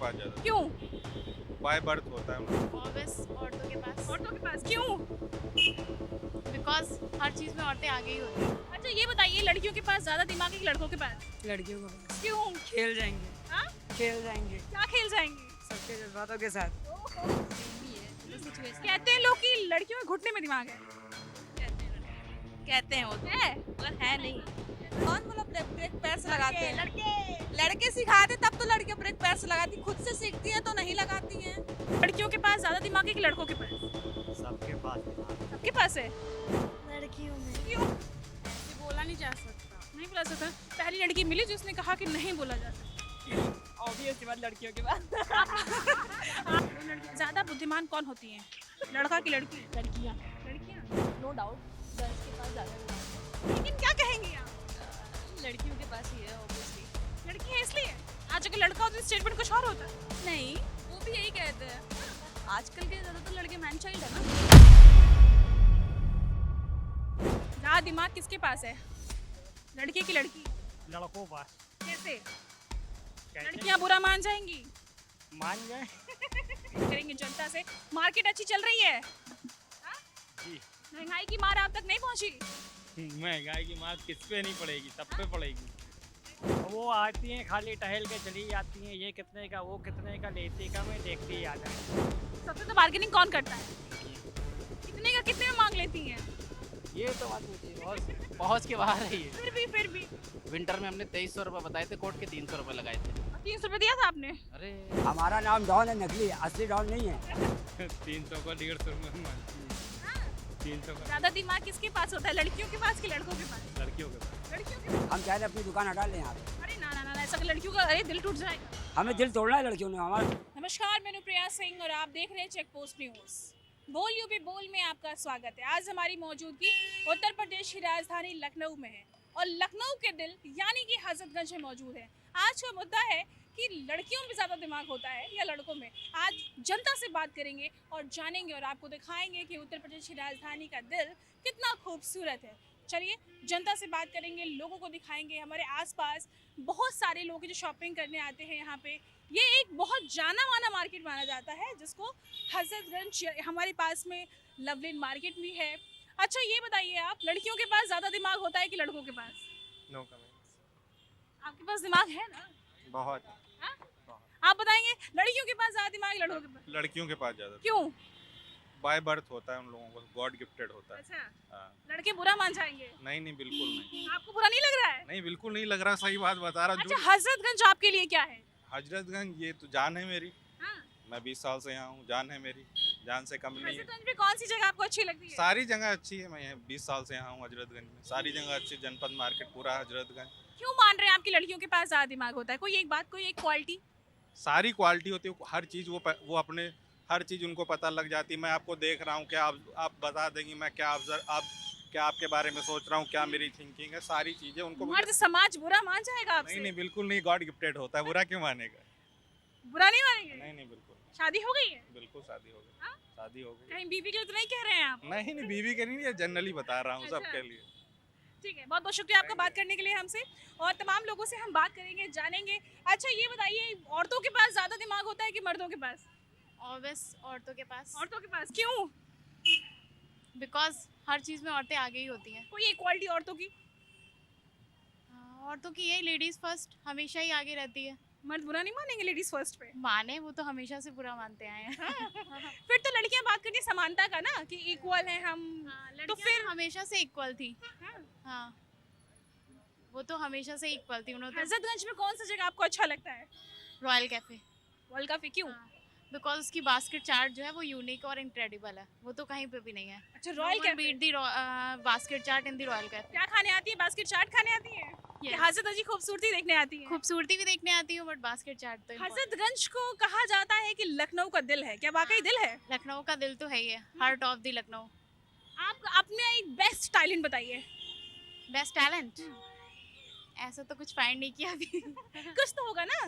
पास ज्यादा। क्यों? By birth होता है उनका। ऑब्वियस औरतों के पास, औरतों के पास क्यों? बिकॉज हर चीज़ में औरतें आगे ही होती हैं। अच्छा ये बताइए, लड़कियों के पास ज्यादा दिमाग है कि लड़कों के पास? लड़कियों को बस क्यों? खेल जाएंगे, हाँ? खेल जाएंगे क्या खेल जाएंगे? सबके जज्बातों के साथ। कहते हैं लोग कि लड़कियों में घुटने में दिमाग है। कहते हैं वो तो, है? मगर है नहीं। कौन बोला ब्रेक पैर से लगाते हैं? लड़के लड़के सिखाते तब तो लड़कियां ब्रेक पैर से लगाती, खुद से सीखती हैं तो नहीं लगाती हैं। लड़कियों के पास ज्यादा दिमाग है कि लड़कों के पास? सबके पास सबके पास है। लड़कियों में क्यों? ये बोला नहीं जा सकता। नहीं बोला सकता। पहली लड़की मिली जिसने कहा कि नहीं बोला जा सकता। ऑब्वियस बात लड़कियों के पास। ज्यादा बुद्धिमान कौन होती है, लड़का की लड़की? लड़कियाँ लड़कियाँ। नो डाउट गर्ल्स के पास ज़्यादा लेकिन क्या कहेंगी आप? लड़कियों के पास ही है ऑब्वियसली। लड़की है इसलिए? आज अगर लड़का होता तो स्टेटमेंट कुछ और होता। नहीं, वो भी यही कहते हैं। आजकल के ज़्यादातर लड़के मैन चाइल्ड है ना। ज्यादा दिमाग किसके पास है, लड़के की लड़की? लड़कों पास कैसे? कैसे लड़कियां बुरा मान जाएंगी? मान जाए। करेंगे जनता से। मार्केट अच्छी चल रही है? हाँ? जी। महंगाई की मार आप तक नहीं पहुंची? महंगाई की मार किस पे नहीं पड़ेगी, सब पे पड़ेगी। वो आती हैं खाली टहल के चली जाती हैं, ये कितने का वो कितने का लेती का मैं देखती ही आ जाए। सबसे तो बार्गेनिंग कौन करता है? कितने का कितने में मांग लेती हैं? ये तो बात होती है, बहुत पहुँच के बाहर है ये। फिर भी विंटर में हमने 2300 रुपये बताए थे, कोट के 300 रुपये लगाए थे। 300 रुपये दिया था आपने? अरे हमारा नाम डॉन है, नकली असली डॉन नहीं है। 300 का 150 में मानती है। 300 का ज्यादा दिमाग किसके पास होता है, लड़कियों के पास कि लड़कों के पास? लड़कियों के पास। लड़कियों के पास। हम चाह रहे अपनी दुकान हटा लें यहाँ पे। अरे ना ना ना, ऐसा लड़कियों का अरे दिल टूट जाएगा। हमें दिल तोड़ना है लड़कियों ने हमारा। नमस्कार, मैं प्रिया सिंह और आप देख रहे हैं चेक पोस्ट न्यूज। बोल यूपी बोल में आपका स्वागत है। आज हमारी मौजूदगी उत्तर प्रदेश की राजधानी लखनऊ में है और लखनऊ के दिल यानी कि हजरतगंज में मौजूद है। आज का मुद्दा है कि लड़कियों में ज़्यादा दिमाग होता है या लड़कों में। आज जनता से बात करेंगे और जानेंगे और आपको दिखाएंगे कि उत्तर प्रदेश की राजधानी का दिल कितना खूबसूरत है। चलिए जनता से बात करेंगे, लोगों को दिखाएंगे। हमारे आसपास बहुत सारे लोग हैं जो शॉपिंग करने आते हैं यहाँ पे। ये एक बहुत जाना माना मार्केट माना जाता है जिसको हजरतगंज, हमारे पास में लवलिन मार्केट भी है। अच्छा ये बताइए आप, लड़कियों के पास ज़्यादा दिमाग होता है कि लड़कों के पास? No comments. आपके पास दिमाग है ना? बहुत। हाँ? आप बताएंगे लड़कियों के पास ज़्यादा दिमाग लड़कों के पास? लड़कियों के पास ज्यादा। क्यों? बाय बर्थ होता है उन लोगों को, गॉड गिफ्टेड होता है। अच्छा, हाँ। लड़के बुरा मान जाएंगे? नहीं बिल्कुल नहीं। आपको बुरा नहीं लग रहा है? नहीं बिल्कुल नहीं लग रहा, सही बात बता रहा। अच्छा हजरतगंज आपके लिए क्या है? हजरतगंज ये तो जान है मेरी। हाँ? मैं 20 साल से यहाँ हूँ, जान है मेरी, जान से कम नहीं है। हजरतगंज में कौन सी जगह आपको अच्छी लगती है? सारी जगह अच्छी है। मैं यहाँ 20 साल से यहाँ हूँ हजरतगंज में, सारी जगह अच्छी। जनपद मार्केट पूरा हजरतगंज। क्यों मान रहे हैं आपकी लड़कियों के पास ज्यादा दिमाग होता है? कोई एक बात, कोई एक क्वालिटी? सारी क्वालिटी होती है, हर चीज़ वो अपने हर चीज़ उनको पता लग जाती है। मैं आपको देख रहा हूँ, क्या आप बता देंगी मैं क्या क्या आपके बारे में सोच रहा हूँ, क्या मेरी थिंकिंग है, सारी चीज़ें उनको। मर्द समाज बुरा मान जाएगा आपसे? नहीं बिल्कुल नहीं, गॉड गिफ्टेड होता है, बुरा क्यों मानेगा? बुरा नहीं मानेंगे? नहीं बिल्कुल। शादी हो गई है? बिल्कुल शादी हो गई। हाँ? शादी हो गई। कहीं बीवी के लिए तो नहीं कह रहे हैं आप? नहीं बीवी के नहीं, जनरली बता रहा हूँ अच्छा। सबके लिए। ठीक है, बहुत बहुत शुक्रिया आपका बात करने के लिए हमसे। और तमाम लोगों से हम बात करेंगे, जानेंगे। अच्छा ये बताइए, औरतों के पास ज्यादा दिमाग होता है कि मर्दों के पास? ऑब्वियस औरतों के पास, औरतों के पास क्यों? बिकॉज हर चीज़ में औरतें आगे ही होती हैं। कोई एक क्वालिटी औरतों की? औरतों की यही लेडीज़ फर्स्ट हमेशा ही आगे रहती है। मर्द बुरा नहीं मानेंगे लेडीज फर्स्ट पे? माने, वो तो हमेशा से बुरा मानते आए हैं। फिर तो लड़कियां बात करती हैं समानता का ना, कि इक्वल हैं हम। तो फिर हमेशा से इक्वल थी। हाँ। हाँ, वो तो हमेशा से इक्वल थी। उन्होंने हजरतगंज में कौन सा जगह आपको अच्छा लगता है? रॉयल कैफे, वर्ल्ड कप क्यों? बिकॉज उसकी बास्केट चार्ट जो है वो यूनिक और इनक्रेडिबल है, वो तो कहीं पे भी नहीं है। अच्छा Royal Cafe. Beat the basket chaat in the Royal Cafe. क्या खाने आती है? बास्केट चाट खाने आती है? Yes. हजरतगंज की खूबसूरती देखने आती है? खूबसूरती भी देखने आती हूँ बट बास्केट चार्ट तो important हजरतगंज को कहा जाता है कि लखनऊ का दिल है, क्या वाकई दिल है? है। लखनऊ का दिल तो है ही है, हार्ट ऑफ द लखनऊ। आप अपने एक बेस्ट टैलेंट बताइए। बेस्ट टैलेंट ऐसा तो कुछ फाइंड नहीं किया अभी। कुछ तो होगा ना?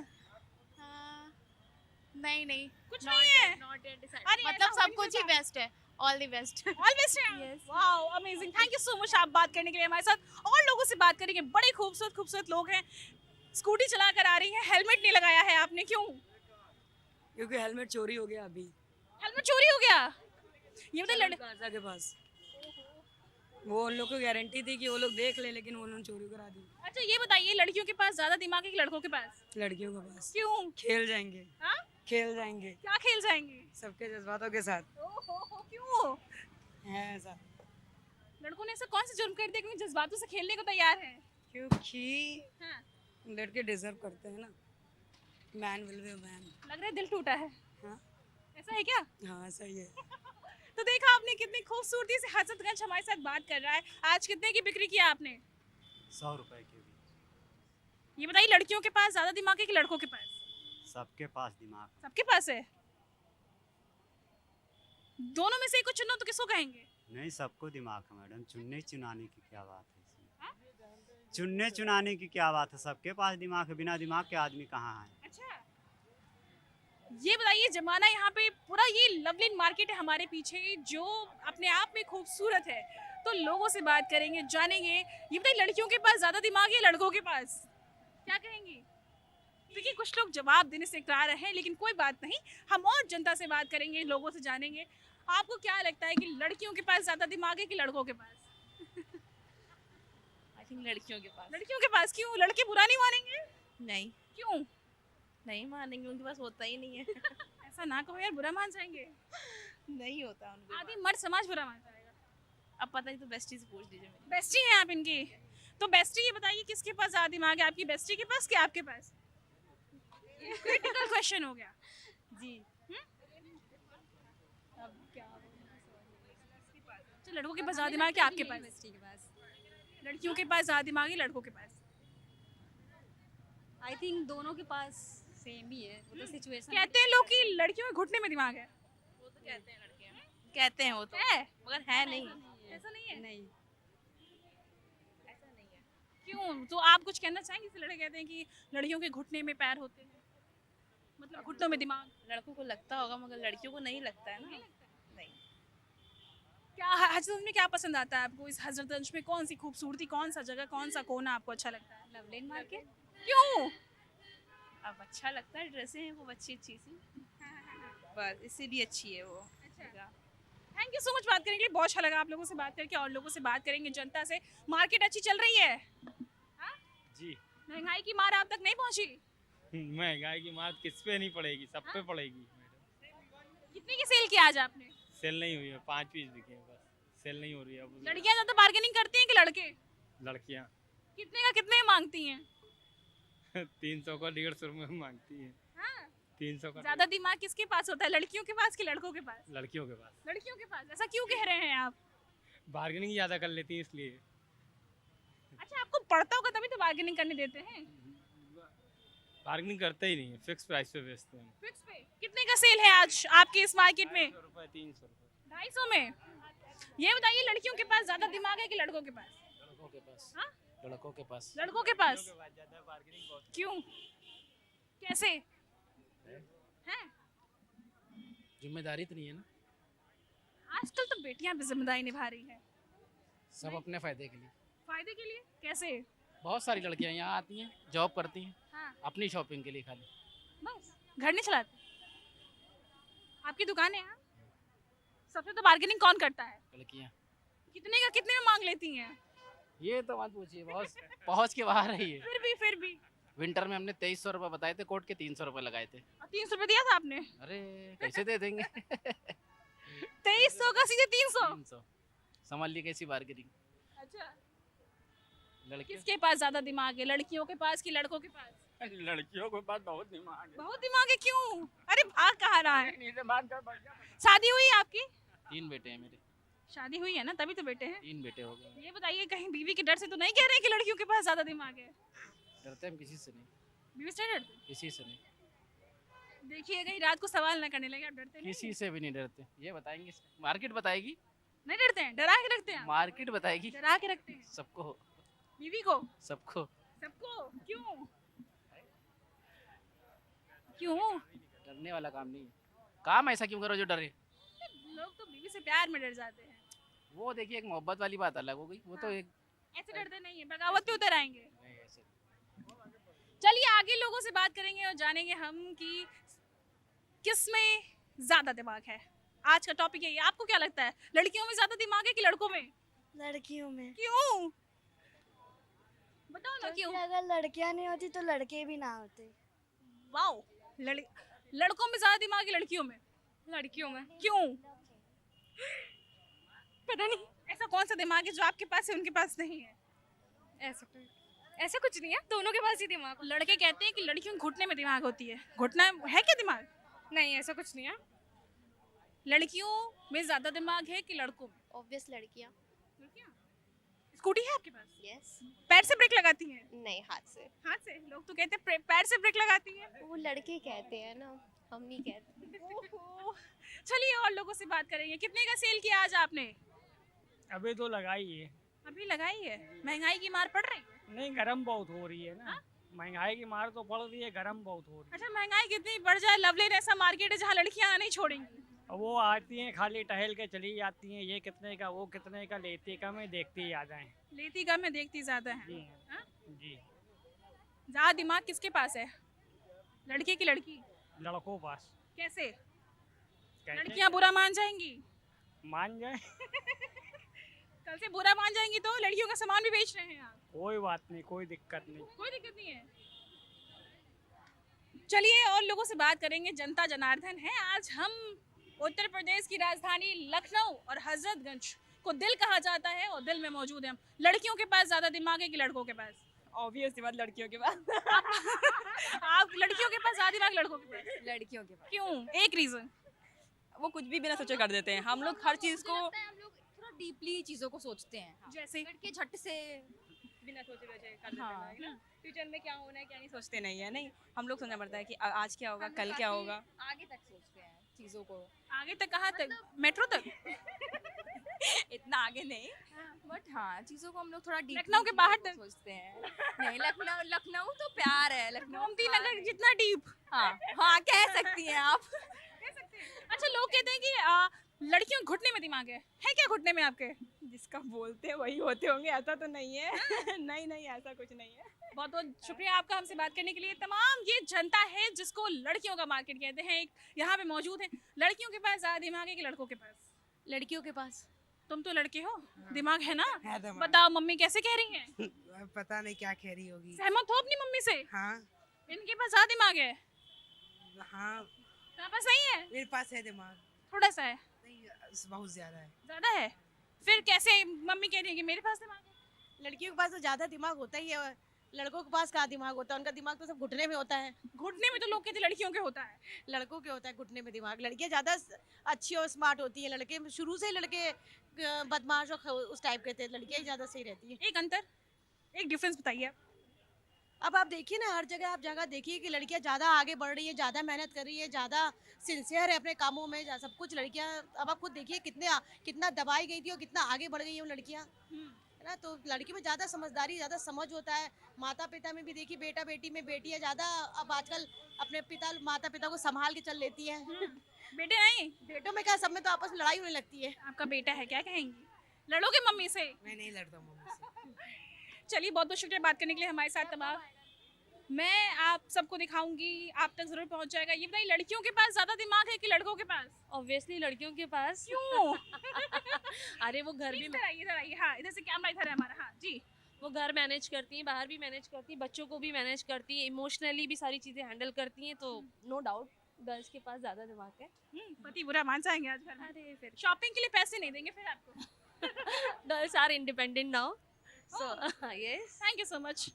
नहीं कुछ नहीं है? अरे मतलब ऐसा हो सब नहीं कुछ ही सकता। बेस्ट है, all the best. All best है। Yes. Wow amazing, thank you so much आप बात करने के लिए हमारे साथ। और लोगों से बात करेंगे, बड़े खूबसूरत खूबसूरत लोग हैं। स्कूटी चला कर आ रही हैं, हेलमेट नहीं लगाया है आपने, क्यों? क्योंकि हेलमेट चोरी हो गया अभी हेलमेट चोरी हो गया? ये बताइए प्लाजा के पास। वो उन लोग को गारंटी थी कि वो लोग देख ले, लेकिन उन्होंने चोरी करा दी। अच्छा ये बताइए, लड़कियों के पास ज्यादा दिमाग है कि लड़कों के पास? लड़कियों के पास। क्यों? खेल जाएंगे। हाँ? खेल जाएंगे क्या खेल जाएंगे? सबके जज्बातों के साथ। ओहो, क्यों? है ऐसा। लड़कों ने ऐसा कौन सा जुर्म कर दिया कि जज्बातों से खेलने को तैयार है? क्योंकि हाँ। लड़के डिजर्व करते हैं ना। Man will be man. लग रहा है दिल टूटा है। हाँ। ऐसा है क्या? हाँ सही है। तो देखा आपने कितनी खूबसूरती से हजरतगंज हमारे साथ बात कर रहा है। आज कितने की बिक्री किया आपने? 100 रुपए की भी। ये बताइए, लड़कियों के पास ज्यादा दिमाग है कि लड़कों के पास? सबके पास दिमाग। सबके पास है। दोनों में से एक को चुनो तो किसको कहेंगे? नहीं, सबको दिमाग है मैडम। चुनने चुनाने की क्या बात है इसमें? चुनने चुनाने की क्या बात है? सबके पास दिमाग है। बिना दिमाग के आदमी कहाँ है? अच्छा, ये बताइए, जमाना यहाँ पे पूरा ये लवलिन मार्केट है हमारे पीछे, जो अपने आप में खूबसूरत है। तो लोगों से बात करेंगे, जानेंगे। ये बताइए, लड़कियों के पास ज्यादा दिमाग है लड़कों के पास? क्या कहेंगी? देखिए, कुछ लोग जवाब देने से इकरार हैं, लेकिन कोई बात नहीं, हम और जनता से बात करेंगे, लोगों से जानेंगे। आपको क्या लगता है कि लड़कियों के पास ज्यादा दिमाग है कि लड़कों के पास? आई थिंक लड़कियों के पास। लड़कियों के पास। क्यों? लड़के बुरा नहीं मानेंगे? नहीं, क्यों? नहीं मानेंगे, उनके पास होता ही नहीं है। ऐसा ना कहो यार, बुरा मान जाएंगे। नहीं होता उनके आधी पास। मर्द समाज बुरा मान जाएगा। अब पता नहीं, तो बेस्टी से पूछ लीजिए मेरी। बेस्टी हैं आप इनकी? तो बेस्टी, ये बताइए किसके पास ज्यादा दिमाग है, आपकी बेस्टी के पास कि आपके पास? क्रिटिकल क्वेश्चन हो गया जी। अब क्या? तो लड़कों के पास ज्यादा दिमाग है आपके पास? बेस्टी के पास। लड़कियों के पास ज्यादा दिमाग है लड़कों के पास? आई थिंक दोनों के पास सेम ही है, वो तो सिचुएशन। कहते हैं लोग कि लड़कियों के घुटने में दिमाग है। वो तो कहते हैं लड़के, कहते हैं वो तो, है? मगर है नहीं। ऐसा नहीं है? नहीं, ऐसा नहीं है। क्यों? तो आप कुछ कहना चाहेंगे? जैसे लड़के कहते हैं कि लड़कियों के घुटने में पैर होते हैं, मतलब घुटनों में दिमाग। लड़कों को लगता होगा, मगर लड़कियों को नहीं लगता है ना। नहीं। क्या हजरतगंज में क्या पसंद आता है आपको? इस हजरतगंज में कौन सी खूबसूरती, कौन सा जगह, कौन सा कोना आपको अच्छा लगता है? लवलिन मार्केट। क्यों? अब अच्छा लगता है, ड्रेसें हैं वो अच्छी अच्छी सी, बस इसीलिए अच्छी है वो जगह। थैंक यू सो मच बात करने के लिए। बहुत अच्छा लगा आप लोगों से बात करके, और लोगों से बात करेंगे, जनता से। मार्केट अच्छी चल रही है? जी। महंगाई की मार आप तक नहीं पहुंची? महंगाई की मार किस पे नहीं पड़ेगी, सब पे पड़ेगी मैडम। कितने की सेल किया आज आपने? सेल नहीं हुई है, 5 पीस बिके हैं बस। सेल नहीं हो रही है अब। लड़कियां ज्यादा बार्गेनिंग करती हैं कि लड़के? लड़कियां कितने का कितने मांगती हैं? 300 का 150 में मांगती है। हाँ? 300 का। ज्यादा दिमाग किसके पास होता है, लड़कियों के पास कि लड़कों के पास? लड़कियों के पास। लड़कियों के पास। ऐसा क्यों कह रहे हैं आप? बार्गेनिंग ज्यादा कर लेती है इसलिए। अच्छा, आपको पड़ता होगा तभी तो बार्गेनिंग करने देते हैं। बार्गेनिंग करते ही नहीं है, फिक्स प्राइस पे बेचते हैं। फिक्स पे? कितने का सेल है आज आपके इस मार्केट में? 250 रुपए, 300 रुपए। 250 में? ये बताइए, लड़कियों के पास ज्यादा दिमाग है कि लड़कों के पास? लड़कों के पास। हाँ? लड़कों के पास। लड़कों के पास। ज्यादा बार्गेनिंग बहुत। क्यों? कैसे हैं? जिम्मेदारी तो नहीं है ना, आजकल तो बेटियां भी जिम्मेदारी निभा रही हैं। सब अपने फायदे के लिए। फायदे के लिए? कैसे? बहुत सारी लड़कियां यहाँ आती हैं, जॉब करती हैं, हाँ, अपनी शॉपिंग के लिए खाली। बस घर नहीं चलाते? आपकी दुकान है यहाँ? सबसे तो बार्गेनिंग कौन करता है? लड़कियां। कितने का कितने में मांग लेती हैं? ये तो मत पूछिए, बहुत पहुँच के बाहर है ये। फिर भी विंटर में हमने 2300 रुपये बताए थे, कोट के 300 रुपये लगाए थे। 300 रुपए दिया था आपने? अरे कैसे दे देंगे। 2300 का सीधे 300? 300। समझ ली कैसी बार्गेनिंग। अच्छा, लड़के किसके पास ज्यादा दिमाग है, लड़कियों के पास कि लड़कों के पास? लड़कियों के पास बहुत दिमाग है। बहुत दिमाग है? क्यों? अरे भाग कहाँ रहा है? नीचे बात कर। शादी हुई है आपकी? 3 बेटे हैं मेरे। शादी हुई है ना, तभी तो बेटे हैं। 3 बेटे हो गए। ये बताइए, कहीं बीवी के डर से तो नहीं कह रहे कि लड़कियों के पास ज्यादा दिमाग है? डरते हम किसी से नहीं, बीवी से नहीं डरते? किसी से नहीं, देखिए कहीं रात को सवाल ना करने लगे, आप डरते नहीं? किसी से भी नहीं डरते। ये बताएंगे, मार्केट बताएगी। नहीं डरते हैं? डरा के रखते हैं आप? मार्केट बताएगी डरा के रखते हैं सबको, बीवी को? सबको। सबको? क्यों? क्यों? डरने वाला काम नहीं है। काम ऐसा क्यों करो जो डरे। लोग तो बीवी से प्यार में डर जाते हैं। वो देखिए, एक मोहब्बत वाली बात अलग हो गई, वो तो एक ऐसे डरते नहीं है, बगावत पे उतर आएंगे। नहीं ऐसे। चलिए आगे लोगों से बात करेंगे और जानेंगे हम कि किस में ज्यादा दिमाग है? आज का टॉपिक यही है। आपको क्या लगता है, लड़कियों में ज्यादा दिमाग है कि लड़कों में? लड़कियों में। क्यों? बताओ ना क्यों? अगर लड़कियां नहीं होती तो लड़के भी ना होते। वाओ, लड़कों में ज्यादा दिमाग है लड़कियों में? लड़कियों में। क्यों? पता नहीं, ऐसा कौन सा दिमाग है जो आपके पास है उनके पास नहीं है? ऐसा कुछ नहीं है, दोनों के पास ही दिमाग। लड़के कहते हैं कि लड़कियों के घुटने में दिमाग होती है, घुटना है क्या दिमाग? नहीं, ऐसा कुछ नहीं है। लड़कियों में ज्यादा दिमाग है कि लड़कों में? ऑब्वियस लड़कियाँ। स्कूटी है आपके पास? यस। पैर से ब्रेक लगाती हैं? नहीं, हाथ से। हाथ से? लोग तो कहते हैं पैर से ब्रेक लगाती हैं। वो लड़के कहते हैं ना, हम नहीं कहते। ओहो। चलिए और लोगों से बात करेंगे। कितने का सेल किया आज आपने? अभी तो लगाई है। अभी लगाई है? महंगाई की मार पड़ रही है? नहीं, गर्म बहुत हो रही है ना। महंगाई की मार तो पड़ रही है, गर्म बहुत हो रही है। अच्छा, महंगाई कितनी बढ़ जाए, लवलेन ऐसा मार्केट है जहाँ लड़कियाँ नहीं छोड़ेंगी। अब वो आती हैं खाली टहल के चली जाती हैं, ये कितने का वो कितने का, लेती कम है देखती आ जाए। लेती कम है देखती ज्यादा है। जी हाँ? जी। ज्यादा दिमाग किसके पास है, लड़के की लड़की? लड़कों पास। कैसे? कैसे? लड़कियां बुरा मान जाएंगी? मान जाए। कल से बुरा मान जाएंगी तो लड़कियों का सामान भी बेच रहे हैं आप। कोई बात नहीं, कोई दिक्कत नहीं। कोई दिक्कत नहीं है। चलिए और लोगों से बात करेंगे। जनता जनार्दन है। आज हम उत्तर प्रदेश की राजधानी लखनऊ और हजरतगंज को दिल कहा जाता है और दिल में मौजूद है हम। लड़कियों के पास ज्यादा दिमाग है कि लड़कों के पास? ऑब्वियसली बात लड़कियों के पास। आप लड़कियों के पास ज्यादा दिमाग लड़कों के पास? लड़कियों के पास। क्यों? एक रीजन। वो कुछ भी बिना सोचे कर देते हैं। हम लोग हर चीज को हम लोग थोड़ा डीपली चीजों को सोचते हैं। जैसे लड़के झट से बिना सोचे वजह कर देते हाँ। हैं ना। फ्यूचर में क्या होना है क्या नहीं सोचते नहीं है। नहीं, हम लोग सोचना पड़ता है कि आज क्या होगा, कल क्या होगा। आगे तक सोचते हैं चीजों को। आगे तक? कहाँ तक? मेट्रो तक? इतना आगे नहीं, बट हाँ, चीजों को हम लोग थोड़ा deeply लखनऊ के बाहर चीज़ों तक? को सोचते हैं। नहीं, लखनऊ तो प्यार है। लखनऊ गोमती नगर जितना डीप? हाँ हाँ, कह सकती हैं आप। अच्छा, लोग कहते हैं कि लड़कियों के घुटने में दिमाग है क्या घुटने में आपके? जिसका बोलते हैं वही होते होंगे, ऐसा तो नहीं है। नहीं नहीं, ऐसा कुछ नहीं है। बहुत बहुत शुक्रिया आपका हमसे बात करने के लिए। तमाम ये जनता है जिसको लड़कियों का मार्केट कहते हैं, एक यहाँ पे मौजूद है। लड़कियों के पास ज्यादा दिमाग है कि लड़कों के पास? लड़कियों के पास। तुम तो लड़के हो, दिमाग है ना? है दिमाग। बताओ मम्मी कैसे कह रही हैं? पता नहीं क्या कह रही होगी। सहमत हो अपनी मम्मी से? हाँ इनके पास ज्यादा दिमाग है? हाँ, तुम्हारे पास नहीं है? मेरे पास है दिमाग। थोड़ा सा है? नहीं, बहुत ज्यादा है। ज्यादा है? फिर कैसे मम्मी कह रही है कि मेरे पास दिमाग है? लड़कियों के पास तो ज्यादा दिमाग होता ही है। लड़कों के पास कहाँ दिमाग होता है? उनका दिमाग तो सब घुटने में होता है। घुटने में तो लोग कहते हैं लड़कियों के होता है। लड़कों के होता है घुटने में दिमाग। लड़कियां ज्यादा अच्छी और स्मार्ट होती हैं। लड़के शुरू से ही लड़के बदमाश और उस टाइप के थे। लड़कियां ही ज्यादा सही रहती हैं। एक अंतर, एक डिफरेंस बताइए। अब आप देखिए ना, हर जगह आप जगह देखिए कि लड़कियां ज़्यादा आगे बढ़ रही है, ज़्यादा मेहनत कर रही है, ज़्यादा सिंसियर है अपने कामों में, सब कुछ लड़कियां। अब आप खुद देखिए कितना दबाई गई थी और कितना आगे बढ़ गई है वो लड़कियां, है ना। तो लड़की में ज़्यादा समझदारी, ज़्यादा समझ होता है। माता पिता में भी देखिए, बेटा बेटी में बेटियां ज़्यादा अब आजकल अपने माता पिता को संभाल के चल लेती है। बेटे नहीं? बेटों में क्या, सब में तो आपस में लड़ाई होने लगती है। आपका बेटा है, क्या कहेंगी? लड़ोगे मम्मी से? मैं नहीं लड़ता मम्मी से। चलिए बहुत बहुत शुक्रिया बात करने के लिए हमारे साथ। तमाम मैं आप सबको दिखाऊंगी, आप तक जरूर पहुंच जाएगा। ये बताइए, लड़कियों के पास ज्यादा दिमाग है कि लड़कों के पास? ऑब्वियसली लड़कियों के पास। क्यों? अरे वो घर भी इधर आइए। हाँ, इधर से कैमरा इधर है हमारा। हाँ जी। वो घर मैनेज करती हैं, बाहर भी मैनेज करती हैं, बच्चों को भी मैनेज करती हैं, इमोशनली भी सारी चीज़ें हैंडल करती हैं। तो नो डाउट गर्ल्स के पास ज़्यादा दिमाग है। पति बुरा मान जाएंगे आज घर में। अरे फिर शॉपिंग के लिए पैसे नहीं देंगे फिर आपको? Girls are independent now, so yes. Thank you so much.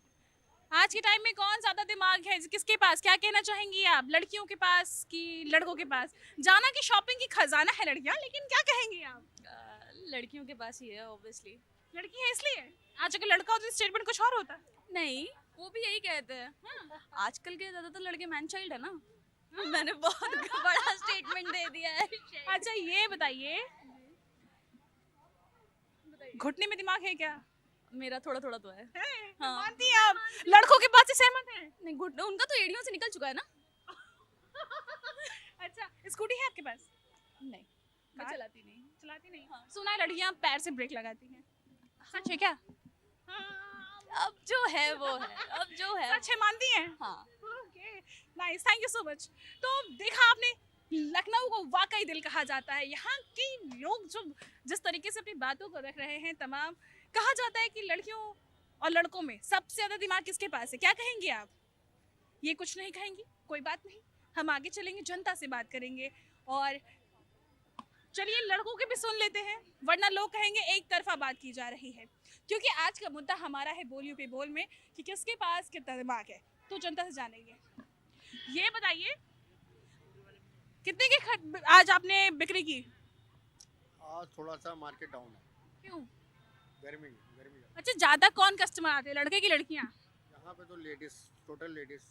आज के टाइम में कौन ज्यादा दिमाग है, किसके पास? क्या कहना चाहेंगी आप, लड़कियों के पास कि लड़कों के पास? जाना कि शॉपिंग की खजाना है लड़कियां, लेकिन क्या कहेंगी आप? लड़कियों के पास ही है ऑब्वियसली। लड़की है इसलिए? आज अगर लड़का होता तो स्टेटमेंट कुछ और होता। नहीं, वो भी यही कहते हैं। आजकल के ज़्यादातर लड़के मैन चाइल्ड है ना। मैंने बहुत बड़ा स्टेटमेंट दे दिया है। अच्छा ये बताइए, घुटने में दिमाग है क्या? मेरा थोड़ा थोड़ा तो है। हाँ। मानती हैं आप? लड़कों के पास से सहमत हैं? नहीं, घुटने उनका तो एड़ियों से निकल चुका है ना। अच्छा, स्कूटी है आपके पास? नहीं, मैं चलाती नहीं। चलाती नहीं? हाँ। सुना है लड़कियां पैर से ब्रेक लगाती हैं, सच है क्या? अब जो है वो है, अब जो है सच है, मानती हैं? हाँ। Okay, nice, thank you so much. तो देखा आपने लखनऊ को वाकई दिल कहा जाता है। यहाँ के लोग जो जिस तरीके से अपनी बातों को रख रहे हैं तमाम, कहा जाता है कि लड़कियों और लड़कों में सबसे ज़्यादा दिमाग किसके पास है? क्या कहेंगे आप? ये कुछ नहीं कहेंगी, कोई बात नहीं, हम आगे चलेंगे, जनता से बात करेंगे। और चलिए लड़कों के भी सुन लेते हैं, वरना लोग कहेंगे एक तरफा बात की जा रही है। क्योंकि आज का मुद्दा हमारा है बोलियो पे बोल में कि किसके पास कितना दिमाग है, तो जनता से जानेंगे। ये बताइए कितने की आज आपने बिक्री की? आज थोड़ा सा मार्केट डाउन है। क्यों? गर्मी। अच्छा, ज़्यादा कौन कस्टमर आते हैं, लड़के की लड़कियाँ? यहाँ पे तो लेडीज, टोटल लेडीज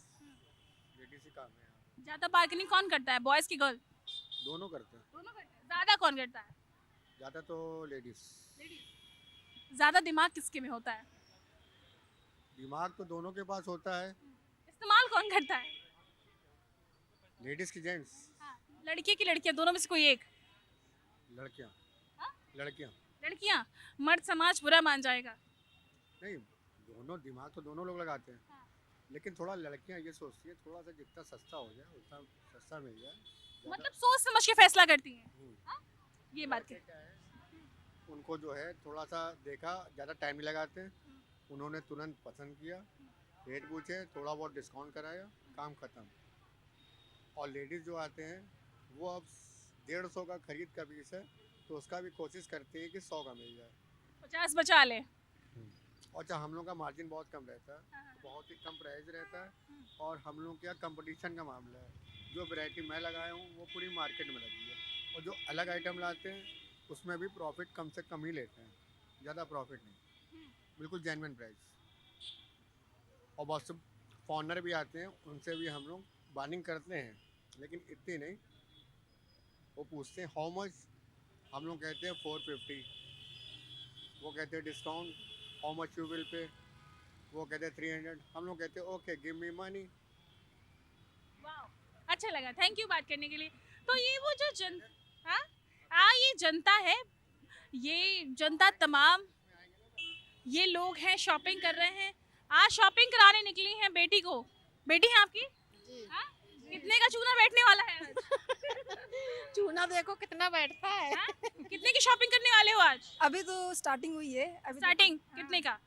ही काम है यहाँ। ज़्यादा बार्गेनिंग कौन करता है, बॉयज़ की गर्ल? दोनों करते हैं। दोनों करते हैं। ज़्यादा कौन करता है? ज़्यादा तो लेडीज। ज़्यादा दिमाग किसके में होता है? दिमाग तो दोनों के पास होता है। इस्तेमाल कौन करता है? लेडीज की जेंट्स। लड़के की लड़कियाँ, दोनों में से कोई एक? लड़कियाँ। हाँ? लड़कियाँ। लड़कियाँ। मर्द समाज बुरा मान जाएगा। नहीं, दोनों दिमाग तो दोनों लोग लगाते हैं, लेकिन थोड़ा लड़कियाँ ये सोचती है थोड़ा सा जितना सस्ता हो जाए उतना सस्ता मिल जाए। मतलब सोच समझ के फैसला करती हैं। हाँ? ये बात है। उनको जो है थोड़ा सा देखा, ज़्यादा टाइम नहीं लगाते, उन्होंने तुरंत पसंद किया, रेट पूछे, थोड़ा बहुत डिस्काउंट कराया, काम ख़त्म। और लेडीज़ जो आते हैं वो अब 150 का खरीद का पीस है तो उसका भी कोशिश करती है कि 100 का मिल जाए, 50 बचा ले। और अच्छा हम लोग का मार्जिन बहुत कम रहता है, बहुत ही कम प्राइस रहता है, और हम लोग क्या कंपटीशन का मामला है। जो वैरायटी मैं लगाया हूँ वो पूरी मार्केट में लगी है, और जो अलग आइटम लाते हैं उसमें भी प्रॉफिट कम से कम ही लेते हैं, ज़्यादा प्रॉफिट नहीं, बिल्कुल जेन्युइन प्राइस। और बहुत से फॉरनर भी आते हैं, उनसे भी हम लोग बार्गेनिंग करते हैं, लेकिन इतनी नहीं। वो पूछते हैं हाउ मच, हम लोग कहते हैं 450, वो कहते हैं discount, how much you will pay, वो कहते हैं 300, हम लोग कहते हैं ओके गिव मी मनी। अच्छा लगा, थैंक यू बात करने के लिए। तो ये वो जो ये जनता है, ये जनता तमाम ये लोग हैं, शॉपिंग कर रहे हैं। आज शॉपिंग कराने निकली हैं बेटी को। बेटी है आपकी? हाँ? कितने का चूना बैठने वाला है आज? चूना देखो कितना बैठता है। हाँ? कितने की शॉपिंग करने वाले हो आज? अभी तो स्टार्टिंग हुई है। अभी स्टार्टिंग तो, कितने का?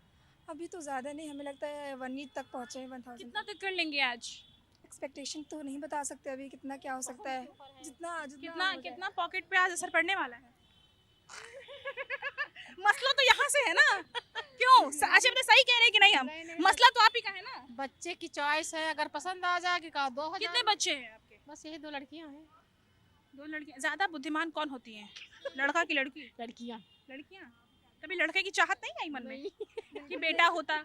अभी तो ज़्यादा नहीं, हमें लगता है 1 तक पहुँचे, 1000। कितना तक कर लेंगे आज? एक्सपेक्टेशन तो नहीं बता सकते अभी कितना क्या हो सकता है, जितना कितना पॉकेट पे आज असर पड़ने वाला है। मसला तो यहाँ से है ना। क्यों? अच्छा अपने सही कह रहे हैं कि नहीं हम? मसला तो आप ही का है ना। बच्चे की चॉइस है, अगर पसंद आ जाएगी का 2000। कितने बच्चे हैं आपके? बस यही 2 लड़कियां हैं। 2 लड़कियां। ज्यादा बुद्धिमान कौन होती हैं, लड़का की लड़की? लड़कियां। लड़कियां। कभी लड़के की चाहत नहीं आई मन में कि बेटा होता?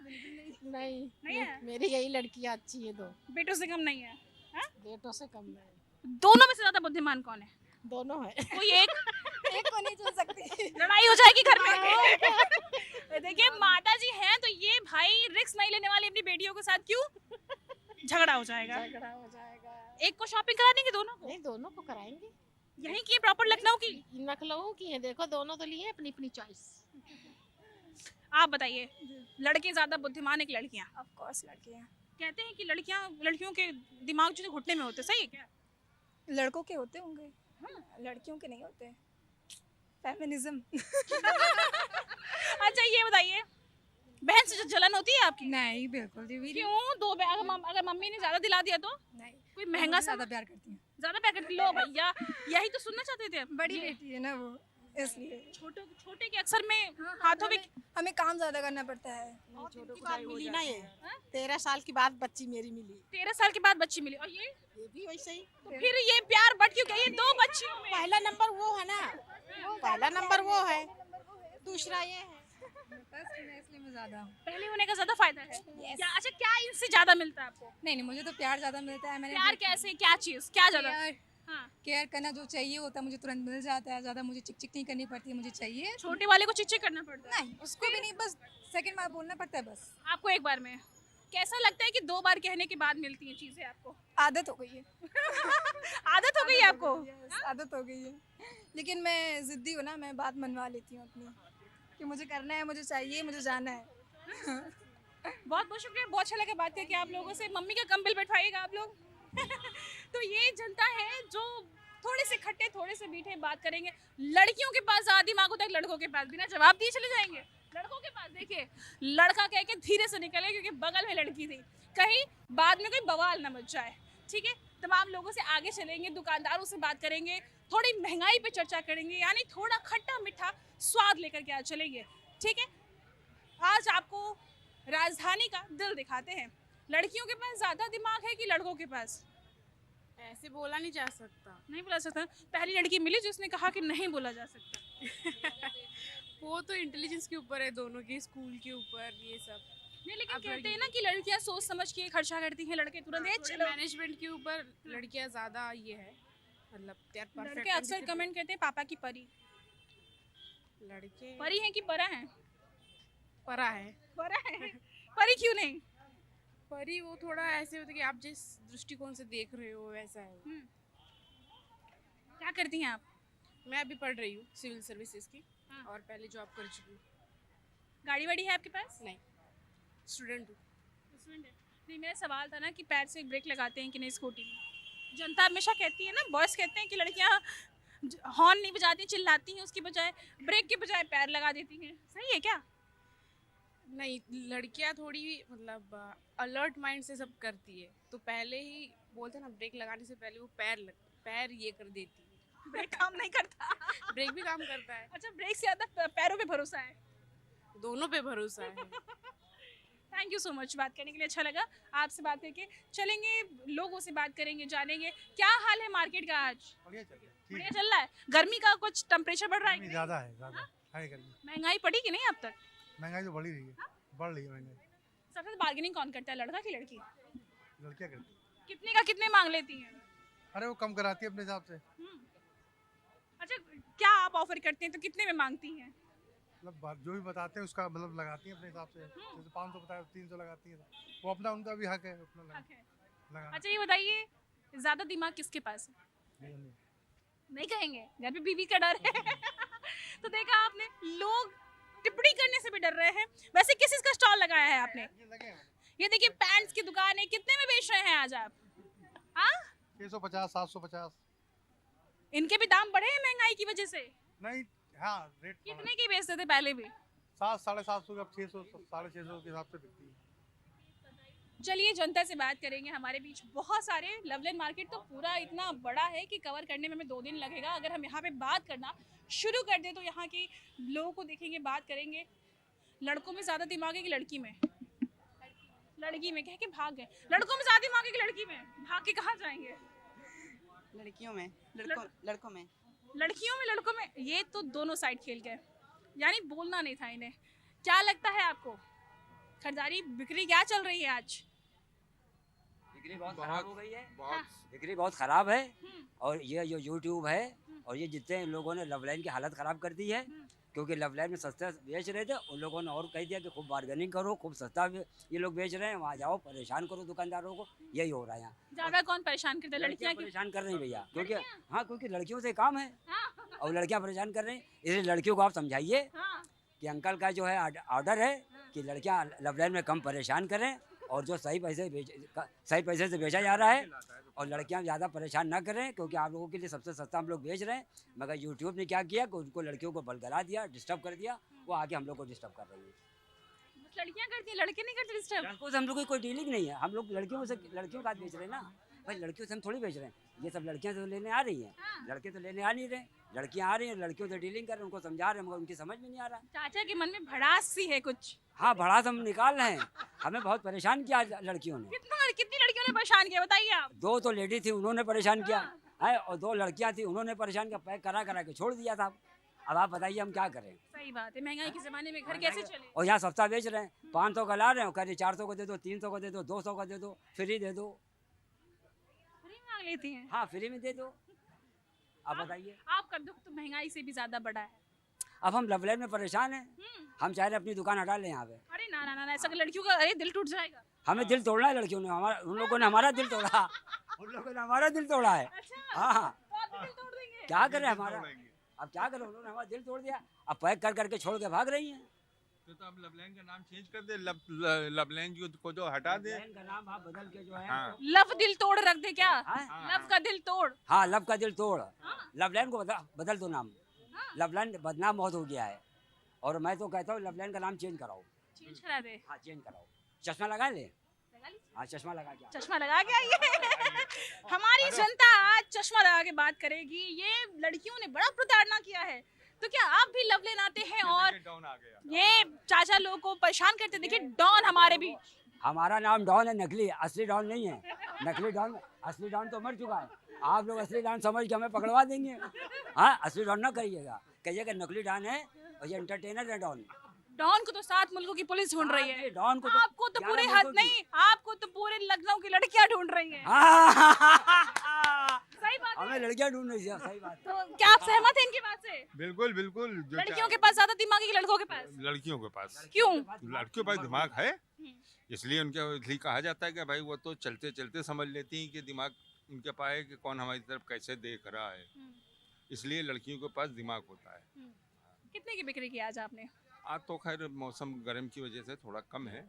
नहीं है। मेरी यही लड़कियां अच्छी है 2। बेटों से कम नहीं है? बेटों से कम नहीं। दोनों में से ज्यादा बुद्धिमान कौन है? दोनों है। कोई एक को नहीं चुन सकती। लड़ाई हो जाएगी घर में। देखिए माता जी हैं तो ये भाई रिस्क नहीं लेने वाले अपनी बेटियों के साथ। क्यों? झगड़ा हो जाएगा। एक को शॉपिंग करा देंगे, दोनों को? नहीं, दोनों को कराएंगे। यहीं की प्रॉपर लखनऊ की? लखनऊ की है, देखो दोनों तो लिए अपनी अपनी चॉइस। आप बताइए, लड़के ज्यादा बुद्धिमान है कि लड़कियां? ऑफ कोर्स लड़कियां। कहते हैं कि लड़कियों के दिमाग जो घुटने में होते, सही है क्या? लड़कों के होते होंगे, लड़कियों के नहीं होते। फेमिनिज्म। अच्छा ये बताइए, बहन से जलन होती है आपकी? नहीं बिल्कुल भी। क्यों? अगर मम्मी ने ज्यादा दिला दिया तो? नहीं, कोई महंगा ज्यादा प्यार करती है। ज्यादा प्यार करती? लो भैया, यही तो सुनना चाहते थे। बड़ी बेटी है ना वो, इसलिए। छोटे के अक्सर में हाथों में हमें काम ज्यादा करना पड़ता है। छोटों को मिली ना ये 13 साल की बाद बच्ची मेरी मिली। 13 साल के बाद बच्ची मिली। और ये भी वैसे ही। तो फिर ये प्यार बढ़ क्यों गया? ये 2 बच्चियों में पहला नंबर वो है ना, पहला नंबर वो है, दूसरा ये है। इसलिए मैं ज्यादा पहले होने का ज्यादा फायदा है। क्या? अच्छा क्या इनसे ज्यादा मिलता है आपको? नहीं, मुझे तो प्यार ज्यादा मिलता है। मैंने प्यार कैसे, क्या चीज, क्या ज्यादा? केयर करना जो चाहिए होता है मुझे तुरंत मिल जाता है, ज्यादा मुझे चिक चिक नहीं करनी पड़ती है। मुझे चाहिए, छोटे वाले को चिक चिक करना पड़ता है? नहीं, उसको भी नहीं, बस सेकंड बार बोलना पड़ता है बस। आपको एक बार में कैसा लगता है कि 2 बार कहने के बाद मिलती हैं चीजें आपको? आदत हो गई है। आदत हो गई है आपको? आदत हो गई है, लेकिन मैं जिद्दी हूँ ना, मैं बात मनवा लेती हूँ अपनी कि मुझे करना है, मुझे चाहिए, मुझे जाना है। बहुत बहुत शुक्रिया, बहुत अच्छा लगा बात करके आप लोगों से। मम्मी का कम बिल बैठवाइएगा आप लोग। तो ये जनता है जो थोड़े से खट्टे थोड़े से मीठे बात करेंगे। लड़कियों के पास ज़्यादा दिमाग होता है, लड़कों के पास बिना जवाब दिए चले जाएंगे। लड़कों के पास देखिए, लड़का कह के धीरे से निकले क्योंकि बगल में लड़की थी, कहीं बाद में कोई बवाल ना मच जाए। ठीक है, तमाम लोगों से आगे चलेंगे, दुकानदारों से बात करेंगे, थोड़ी महंगाई पे चर्चा करेंगे, यानी थोड़ा खट्टा मीठा स्वाद लेकर के आज चलेंगे। ठीक है, आज आपको राजधानी का दिल दिखाते हैं। लड़कियों के पास ज़्यादा दिमाग है कि लड़कों के पास? ऐसे बोला नहीं जा सकता। नहीं बोला सकता। पहली लड़की मिली जिसने कहा कि नहीं बोला जा सकता। वो तो इंटेलिजेंस के ऊपर है, दोनों के, स्कूल के ऊपर, ये सब। नहीं, लेकिन कहते हैं ना कि लड़कियां सोच समझ के खर्चा करती हैं, लड़के तुरंत मैनेजमेंट के ऊपर लड़कियां ज्यादा ये है, मतलब लड़के अक्सर कमेंट करते हैं पापा की परी। लड़के परी हैं कि परा हैं? परा है। परा है। परी क्यों नहीं? परी वो थोड़ा ऐसे होता है कि आप जिस दृष्टिकोण से देख रहे हो वैसा है। क्या करती हैं आप? मैं अभी पढ़ रही हूँ सिविल सर्विसेज की, और पहले जॉब कर चुकी हूँ। गाड़ी वाड़ी है आपके पास? नहीं, स्टूडेंट हूँ। नहीं, मेरा सवाल था ना कि पैर से ब्रेक लगाते हैं कि नहीं स्कूटी में। जनता हमेशा कहती है ना, बॉयज कहते हैं कि लड़कियाँ हॉर्न नहीं बजाती, चिल्लाती हैं, उसकी बजाय ब्रेक के बजाय पैर लगा देती हैं। सही है क्या? नहीं, लड़कियाँ थोड़ी मतलब अलर्ट माइंड से सब करती है, तो पहले ही बोलते हैं ना, ब्रेक लगाने से पहले वो पैर ये कर देती है। ब्रेक काम नहीं करता। ब्रेक भी काम करता है। अच्छा, ब्रेक से ज़्यादा पैरों पे भरोसा है? दोनों पे भरोसा है। थैंक यू सो मच, बात करने के लिए अच्छा लगा आपसे बात करके। चलेंगे, लोगों से बात करेंगे, जानेंगे क्या हाल है मार्केट का आज। बढ़िया चल रहा है। गर्मी का कुछ टेम्परेचर बढ़ रहा है? ज़्यादा है, ज़्यादा है गर्मी। महंगाई पड़ी कि नहीं अब तक? महंगाई तो बढ़ी रही है, बढ़ रही है महंगाई। सबसे ज़्यादा बार्गेनिंग कौन करता है, लड़का कि लड़की? लड़कियाँ करती हैं। कितने का कितने मांग लेती हैं? अरे वो कम कराती है अपने हिसाब से। अच्छा, क्या आप ऑफर करते हैं तो कितने में मांगती हैं? मतलब जो भी बताते हैं उसका मतलब लगाती है अपने हिसाब से। जैसे 500 बताया 300 लगाती है, वो अपना, उनका भी हक है अपना लगाना। अच्छा, ये बताइए, ज़्यादा दिमाग किसके पास है? नहीं कहेंगे, घर पे बीवी का डर है। तो देखा आपने, लोग टिप्पणी करने से भी डर रहे हैं। वैसे किस चीज़ का स्टॉल लगाया है आपने? ये देखिए, पैंट्स की दुकान है। कितने में बेच रहे हैं आज आप? हाँ, 650, 750। इनके भी दाम बढ़े हैं महंगाई की वजह से? नहीं, हाँ, रेट कितने की बेचते थे पहले भी? 700, 750, अब 600, 650 के हिसाब से बिकती है। चलिए, जनता से बात करेंगे। हमारे बीच बहुत सारे, लवलैंड मार्केट तो पूरा इतना बड़ा है कि कवर करने में हमें 2 दिन लगेगा। अगर हम यहाँ पे बात करना शुरू कर दें तो यहाँ के लोगों को देखेंगे, बात करेंगे। लड़कों में ज़्यादा दिमाग है कि लड़की में? लड़की में कह के भाग गए। लड़कों में ज़्यादा दिमाग है कि लड़की में? भाग के कहाँ जाएंगे? लड़कियों में, लड़कों में। लड़कियों में, लड़कों में, ये तो दोनों साइड खेल गए, यानी बोलना नहीं था इन्हें। क्या लगता है आपको, खरीदारी बिक्री क्या चल रही है आज? बिक्री बहुत खराब हो गई है। बिक्री बहुत खराब है। और ये जो यूट्यूब है और ये जितने लोगों ने लवलाइन की हालत ख़राब कर दी है, क्योंकि लवलाइन में सस्ता बेच रहे थे, उन लोगों ने और कह दिया कि खूब बार्गेनिंग करो, खूब सस्ता ये लोग बेच रहे हैं, वहाँ जाओ परेशान करो दुकानदारों को। यही हो रहा है यहाँ। ज़्यादा कौन परेशान करते हैं? लड़कियाँ परेशान कर रही हैं भैया, क्योंकि हाँ, क्योंकि लड़कियों से काम है और लड़कियाँ परेशान कर रही हैं। इसलिए लड़कियों को आप समझाइए कि अंकल का जो है ऑर्डर है कि लड़कियाँ लवलाइन में कम परेशान करें, और जो सही पैसे से बेचा जा रहा है, और लड़कियां ज़्यादा परेशान ना करें, क्योंकि आप लोगों के लिए सबसे सस्ता हम लोग बेच रहे हैं। मगर यूट्यूब ने क्या किया कि उनको, लड़कियों को बलगला दिया, डिस्टर्ब कर दिया, वो आके हम लोग को डिस्टर्ब कर रही है। बस लड़कियां करती हैं, लड़के नहीं करते डिस्टर्ब? लड़कों से हम लोग की कोई डीलिंग नहीं है। हम लोग लड़कियों का बेच रहे हैं ना भाई, लड़कियों से हम थोड़ी बेच रहे हैं। ये सब लड़कियां तो लेने आ रही हैं, लड़के तो लेने आ नहीं रहे। लड़कियां आ रही हैं, लड़कियों से डीलिंग कर रहे हैं, उनको समझा रहे हैं, मगर उनकी समझ में नहीं आ रहा। चाचा के मन में भड़ास सी है कुछ? हाँ, भड़ास हम निकाल रहे हैं। हमें बहुत परेशान किया लड़कियों ने। कितनी लड़कियों ने परेशान किया बताइए आप? 2 तो लेडी थी, उन्होंने परेशान किया है, और 2 लड़कियां थी, उन्होंने परेशान किया, पैक करा के छोड़ दिया था। अब आप बताइए हम क्या करें? सही बात है, महंगाई के ज़माने में घर कैसे चले? और यहाँ सस्ता बेच रहे हैं, 500 का ला रहे हैं, कह रहे 400 का दे दो, 300 का दे दो, 200 का दे दो, फ्री दे दो। फ्री मांग लेती हैं? हाँ, फ्री में दे दो। आप बताइए। आपका दुख तो महंगाई से भी ज़्यादा बड़ा है। अब हम लवलाइन में परेशान हैं, हम चाह रहे अपनी दुकान हटा लें यहाँ पे। अरे ना ना ना, ऐसा लड़कियों का अरे दिल टूट जाएगा। हमें दिल तोड़ना है लड़कियों ने, हमारा, उन लोगों ने हमारा दिल तोड़ा, उन लोगों ने हमारा दिल तोड़ा है। हाँ, क्या करें हमारा, अब क्या करें, उन्होंने हमारा दिल तोड़ दिया, अब पैक कर करके छोड़ के भाग रही हैं। तो अब लवलैन का नाम चेंज कर दे, लवलैन को जो हटा दे, लवलैन का नाम आप बदल के जो है हाँ। लव दिल तोड़ रख दे क्या? हाँ? लव का दिल तोड़। हाँ, लव का दिल तोड़। लवलैन को बदल दो नाम। लवलैन बदनाम बहुत हो गया है और मैं तो कहता हूँ लवलैन का नाम चेंज कराओ। चेंज करा दे। हाँ, चेंज कराओ। चश्मा लगा ले। हाँ, चश्मा लगा के। चश्मा लगा के आइए। हमारी जनता आज चश्मा लगा के बात करेगी। ये लड़कियों ने बड़ा प्रताड़ना किया है, तो क्या आप भी लवलैन आते हैं और ये चाचा लोग को परेशान करते? देखिए डॉन हमारे भी। हमारा नाम डॉन है, नकली, असली डॉन नहीं है। नकली डॉन, असली डॉन तो मर चुका है। आप लोग असली डॉन समझ के हमें पकड़वा देंगे। हाँ, असली डॉन ना करिएगा, कहिएगा नकली डॉन है और ये एंटरटेनर है डॉन। डॉन को तो 7 मुल्कों की पुलिस ढूंढ रही है। डॉन को तो आपको तो पूरे हाथ नहीं, आपको तो पूरे लखनऊ की लड़कियां ढूंढ रही हैं। सही बात है। हमें लड़कियां ढूंढ रही है, सही बात। तो क्या आप सहमत हैं इनकी बात से? बिल्कुल बिल्कुल। लड़कियों के पास ज्यादा दिमाग है कि लड़कों के पास? लड़कियों के पास। क्यों? लड़कियों के पास दिमाग है, इसलिए इसलिए कहा जाता है कि भाई वो तो चलते चलते समझ लेती हैं कि दिमाग उनके पास है कि कौन हमारी तरफ कैसे देख रहा है, इसलिए लड़कियों के पास दिमाग होता है। कितने की बिक्री की आज आपने? आज तो खैर मौसम गर्म की वजह से थोड़ा कम है,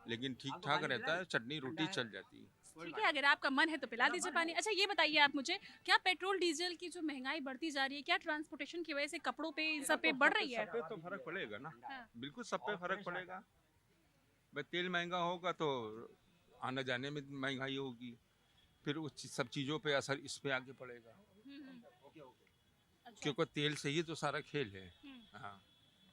लेकिन ठीक ठाक रहता है, चटनी रोटी चल जाती है। ठीक है, अगर आपका मन है तो पिला दीजिए पानी। अच्छा ये बताइए आप मुझे, क्या पेट्रोल डीजल की जो महंगाई बढ़ती जा रही है, क्या ट्रांसपोर्टेशन की वजह से कपड़ों पे इन सब पे बढ़ रही है? सब पे तो फर्क पड़ेगा ना, बिल्कुल सब पे फर्क पड़ेगा। भाई तेल महंगा होगा तो आने जाने में महंगाई होगी, फिर उस सब चीज़ों पे असर इस पे आगे पड़ेगा, क्योंकि तेल से ही तो सारा खेल है। हाँ,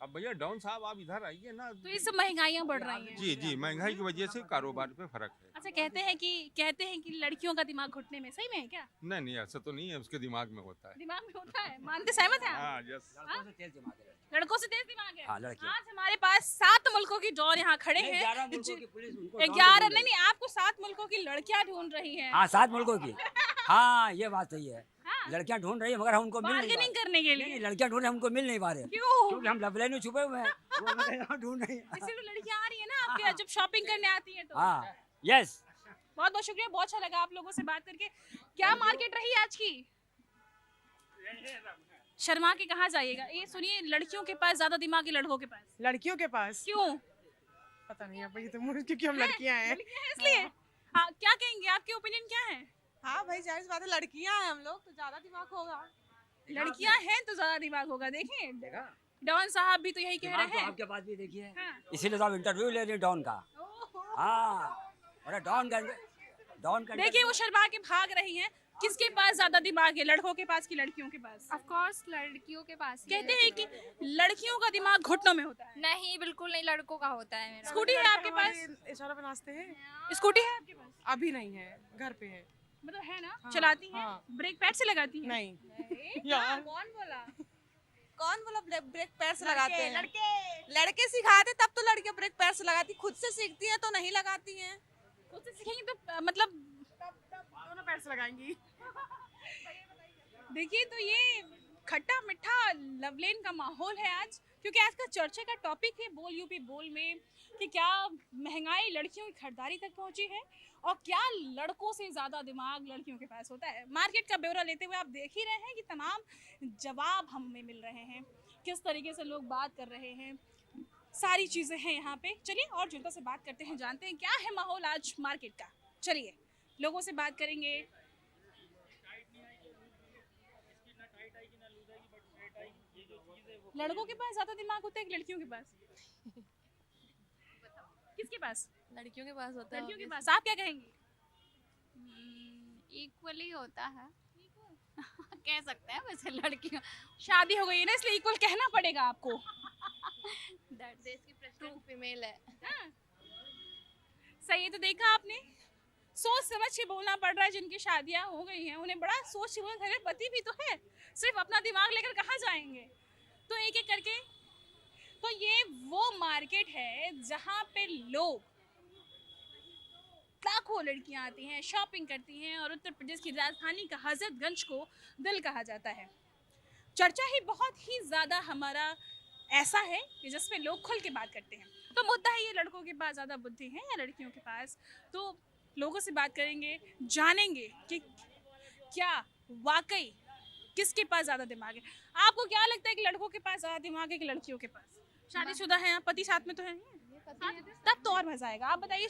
अब भैया डॉन साहब आप इधर आइए ना। तो ये सब महंगाइयाँ बढ़ रही हैं। जी जी, महंगाई की वजह से कारोबार पे फर्क है। अच्छा कहते हैं कि लड़कियों का दिमाग घुटने में, सही में है क्या? नहीं नहीं, ऐसा तो नहीं है, उसके दिमाग में होता है। दिमाग में होता है, मानते सहमत हैं आप? हाँ, यस। लड़कों से तेज दिमाग है। हाँ, लड़कियाँ। आज हमारे पास 7 मुल्कों की डॉन यहाँ खड़े हैं। 11 मुल्कों की पुलिस उनको 11 नहीं, आपको 7 मुल्कों की लड़कियाँ ढूंढ रही हैं। हाँ, 7 मुल्कों की। हाँ, ये बात सही है। लड़कियां ढूंढ रही है मगर हम उनको मिल नहीं बार्गेनिंग करने के लिए। नहीं, लड़कियां ढूंढ रहे हैं, हमको मिल नहीं पा रहे। क्यों? क्योंकि हम लवलैन में छुपे हुए हैं, वो हमें यहाँ ढूंढ रही हैं। इसलिए तो लड़कियां आ रही है ना आपके यहाँ जब शॉपिंग करने आती हैं तो। हाँ, यस। बहुत बहुत शुक्रिया, बहुत अच्छा लगा आप लोगों से बात करके। क्या मार्केट रही आज की? शर्मा के कहाँ जाइएगा? ये सुनिए, लड़कियों के पास ज्यादा दिमाग है लड़कों के पास? लड़कियों के पास। क्यों? पता नहीं है भाई, तो क्योंकि हम लड़कियां हैं इसलिए। हाँ, क्या कहेंगे, आपके ओपिनियन क्या है? हाँ भाई, जाहिर सी बात है, लड़कियां हैं हम लोग तो ज्यादा दिमाग होगा। लड़कियां हैं तो ज्यादा दिमाग होगा। देखें डॉन साहब भी तो यही कह रहे हैं। आपके पास भी देखिए, इसीलिए तो आप इंटरव्यू ले रहे हैं डॉन का। हाँ, और डॉन का देखिए वो शर्मा के भाग रही हैं। किसके पास ज्यादा दिमाग है, लड़कों के पास कि लड़कियों के पास? ऑफ कोर्स लड़कियों के पास ही कहते हैं कि लड़कियों का दिमाग घुटनों में होता है। नहीं, बिल्कुल नहीं, लड़कों का होता है मेरा। स्कूटी है आपके पास? इशारा पे नाचते हैं। स्कूटी है आपके पास? अभी नहीं है, घर पे है। मतलब है ना? हाँ, चलाती हैं? हाँ। ब्रेक पैड से लगाती हैं? नहीं। यार कौन बोला? कौन बोला ब्रेक पैर से लगाते हैं? लड़के सिखाते तब तो लड़कियां ब्रेक पैर से लगाती, खुद से सीखती हैं तो नहीं लगाती हैं। खुद से सीखेंगी तो मतलब दोनों पैर से लगाएंगी। देखिए तो ये खट्टा मीठा लवलैन का माहौल है आज, क्योंकि आज का चर्चा का टॉपिक है बोल यूपी बोल में कि क्या महंगाई लड़कियों की खरीदारी तक पहुंची है और क्या लड़कों से ज़्यादा दिमाग लड़कियों के पास होता है। मार्केट का ब्यौरा लेते हुए आप देख ही रहे हैं कि तमाम जवाब हमें मिल रहे हैं, किस तरीके से लोग बात कर रहे हैं, सारी चीज़ें हैं यहाँ पे। चलिए और जनता से बात करते हैं, जानते हैं क्या है माहौल आज मार्केट का। चलिए लोगों से बात करेंगे। लड़कों के पास ज्यादा दिमाग होता है कि लड़कियों के पास? किसके पास? लड़कियों के पास होता है। लड़कियों के पास। आप क्या कहेंगे? इक्वली होता है। कह सकते हैं वैसे, लड़कियों शादी हो गई है ना इसलिए इक्वल कहना पड़ेगा आपको। देश की प्रेसिडेंट फीमेल है। सही है, तो देखा आपने, सोच समझ के बोलना पड़ रहा है। जिनकी शादियां हो गई हैं उन्हें बड़ा सोच के बोलना, अरे पति भी तो है, सिर्फ अपना दिमाग लेकर कहाँ जाएंगे। तो एक एक करके, तो ये वो मार्केट है जहाँ पे लोग, लाखों लड़कियां आती हैं, शॉपिंग करती हैं और उत्तर प्रदेश की राजधानी का हजरतगंज को दिल कहा जाता है। चर्चा ही बहुत ही ज़्यादा हमारा ऐसा है कि जिसमें लोग खुल के बात करते हैं। तो मुद्दा है ये, लड़कों के पास ज़्यादा बुद्धि है या लड़कियों के पास। तो लोगों से बात करेंगे, जानेंगे कि क्या वाकई किसके पास ज़्यादा दिमाग है। आपको क्या लगता है कि लड़कों के पास ज़्यादा दिमाग है कि लड़कियों के पास? शादीशुदा हैं आप, पति साथ में तो है नहीं? हाँ, तब तो और मजा आएगा। आप बताइए,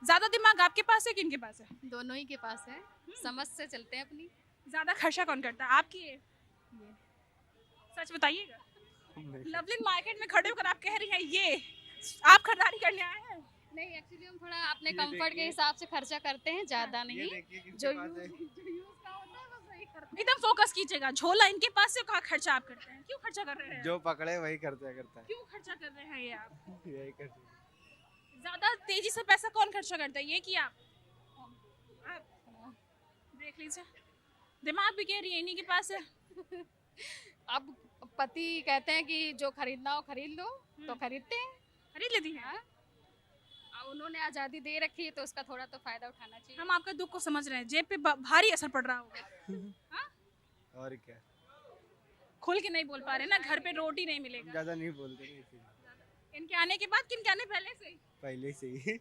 ज्यादा दिमाग आपके पास है कि इनके पास है? दोनों ही के पास है, समझ से चलते हैं अपनी। ज्यादा खर्चा कौन करता है, आपकी है? सच बताइएगा। लवलिन मार्केट में खड़े होकर आप कह रही हैं ये आप खरीदारी करने आए हैं? नहीं, एक्चुअली हम थोड़ा अपने कंफर्ट के हिसाब से खर्चा करते हैं, ज्यादा नहीं। जो एकदम फोकस कीजिएगा, झोला इनके पास से कहाँ खर्चा आप करते हैं? क्यों खर्चा कर रहे हैं? जो पकड़े वही खर्चा करता है। क्यों खर्चा कर रहे हैं ये आप? यही करते हैं। ज्यादा तेजी से पैसा कौन खर्चा करता है, ये कि आप? देख लीजिए, दिमाग भी कह रही है इन्हीं के पास है। अब पति कहते हैं कि जो खरीदना हो खरीद लो, तो खरीदते हैं, खरीद लेती हैं। उन्होंने आज़ादी दे रखी है तो उसका थोड़ा तो फायदा उठाना चाहिए। हम आपका दुख को समझ रहे हैं, जेब पे भारी असर पड़ रहा होगा। और क्या, खुल के नहीं बोल पा रहे ना, घर पे रोटी नहीं मिलेगा। ज्यादा नहीं बोलते ना इसीलिए। इनके आने के बाद, किनके आने पहले से? पहले से ही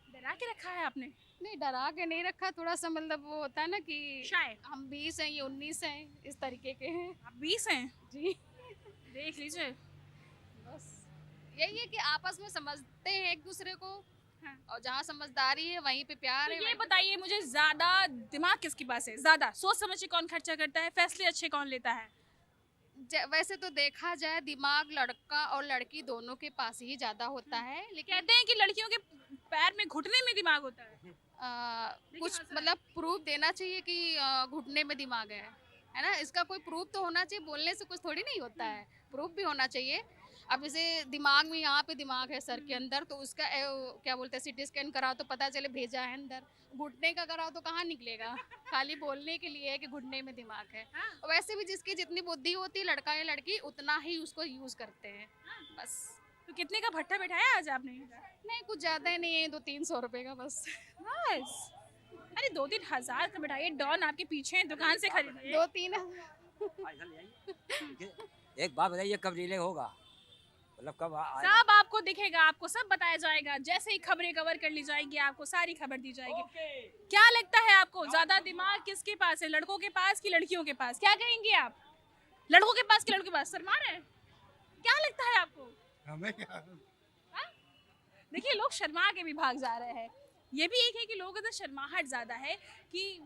डरा के रखा है आपने? नहीं, डरा के नहीं रखा, थोड़ा सा मतलब वो होता है ना कि शायद हम 20 हैं, ये 19 हैं, इस तरीके के हैं। आप 20 हैं? जी। देख लीजिए, बस यही है कि आपस में समझते हैं एक दूसरे को। हाँ। और जहाँ समझदारी है वहीं पे प्यार तो है। ये बताइए मुझे, ज्यादा दिमाग किसके पास है? ज्यादा सोच समझ के कौन खर्चा करता है, फैसले अच्छे कौन लेता है? वैसे तो देखा जाए दिमाग लड़का और लड़की दोनों के पास ही ज्यादा होता है, लेकिन कहते हैं कि लड़कियों के पैर में घुटने में दिमाग होता है। कुछ मतलब प्रूफ देना चाहिए कि घुटने में दिमाग है ना? इसका कोई प्रूफ तो होना चाहिए, बोलने से कुछ थोड़ी नहीं होता है, प्रूफ भी होना चाहिए। अब जैसे दिमाग में यहाँ पे दिमाग है सर के अंदर, तो उसका क्या बोलते हैं सीटी स्कैन कराओ तो पता चले भेजा है अंदर। घुटने का कराओ तो कहाँ निकलेगा, खाली बोलने के लिए है कि घुटने में दिमाग है। और वैसे भी जिसकी जितनी बुद्धि होती है, लड़का या लड़की उतना ही उसको यूज करते हैं बस। तो कितने का भट्टा बैठाया आज आपने? नहीं, कुछ ज्यादा नहीं है, 200-300 रुपए का बस। अरे 2-3 हज़ार का बैठाइए, डॉन आपके पीछे हैं, दुकान से खरीदिए। 2-3 एक बात बताइए, कब रिले होगा? मतलब कब सब आपको दिखेगा, आपको सब बताया जाएगा। जैसे ही खबरें कवर कर ली जाएंगी, आपको सारी खबर दी जाएगी। क्या लगता है आपको, ज्यादा दिमाग किसके पास है, लड़कों के पास कि लड़कियों के पास? क्या कहेंगे आप, लड़कों के पास कि लड़कों के पास? शर्मा रहे हैं? क्या लगता है आपको? हमें क्या, देखिए लोग शर्मा के भी भाग जा रहे हैं। ये भी एक है कि लोगों का शर्माहट ज्यादा है कि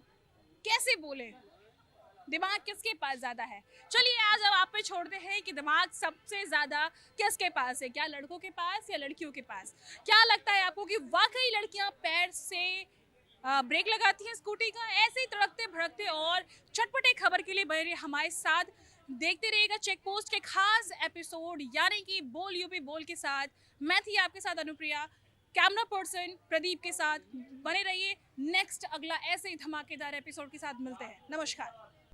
कैसे बोले, दिमाग किसके पास ज्यादा है। चलिए आज अब आप पे छोड़ते हैं कि दिमाग सबसे ज्यादा किसके पास है, क्या लड़कों के पास या लड़कियों के पास? क्या लगता है आपको कि वाकई लड़कियां पैर से ब्रेक लगाती हैं स्कूटी का? ऐसे ही तड़कते भड़कते और चटपटे खबर के लिए बने रहिए हमारे साथ, देखते रहिएगा चेक पोस्ट के खास एपिसोड, यानी कि बोल यूपी बोल के साथ। मैं थी आपके साथ अनुप्रिया, कैमरा पर्सन प्रदीप के साथ। बने रहिए, नेक्स्ट अगला ऐसे ही धमाकेदार एपिसोड के साथ मिलते हैं। नमस्कार।